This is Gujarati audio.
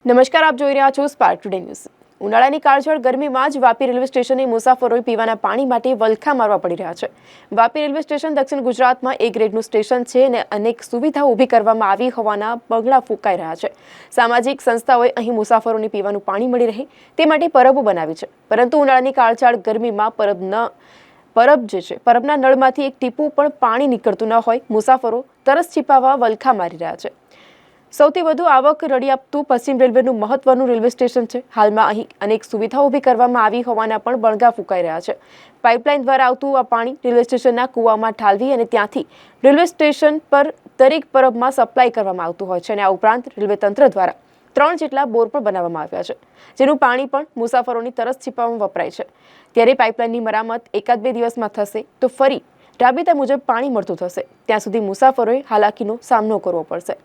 નમસ્કાર, આપ જોઈ રહ્યા છો સ્પાર્ક ટુડે ન્યૂઝ। ઉનાળાની કાળઝાળ ગરમીમાં જ વાપી રેલવે સ્ટેશને મુસાફરોએ પીવાના પાણી માટે વલખા મારવા પડી રહ્યા છે। વાપી રેલવે સ્ટેશન દક્ષિણ ગુજરાતમાં એ ગ્રેડનું સ્ટેશન છે અને અનેક સુવિધાઓ ઊભી કરવામાં આવી હોવાના બગડા ફૂંકાઈ રહ્યા છે। સામાજિક સંસ્થાઓએ અહીં મુસાફરોને પીવાનું પાણી મળી રહે તે માટે પરબો બનાવી છે, પરંતુ ઉનાળાની કાળઝાળ ગરમીમાં પરબના નળમાંથી એક ટીપું પણ પાણી નીકળતું ન હોય મુસાફરો તરસ છીપાવવા વલખા મારી રહ્યા છે। સૌથી વધુ આવક રડી આપતું પશ્ચિમ રેલવેનું મહત્વનું રેલવે સ્ટેશન છે। હાલમાં અહીં અનેક સુવિધાઓ ઊભી કરવામાં આવી હોવાના પણ બળગા ફૂંકાઈ રહ્યા છે। પાઇપલાઇન દ્વારા આવતું આ પાણી રેલવે સ્ટેશનના કૂવામાં ઠાલવી અને ત્યાંથી રેલવે સ્ટેશન પર દરેક પરબમાં સપ્લાય કરવામાં આવતું હોય છે અને આ ઉપરાંત રેલવે તંત્ર દ્વારા 3 જેટલા બોર પણ બનાવવામાં આવ્યા છે, જેનું પાણી પણ મુસાફરોની તરસ છીપાવવામાં વપરાય છે। ત્યારે પાઇપલાઇનની મરામત 1-2 દિવસમાં થશે તો ફરી રાબેતા મુજબ પાણી મળતું થશે। ત્યાં સુધી મુસાફરોએ હાલાકીનો સામનો કરવો પડશે।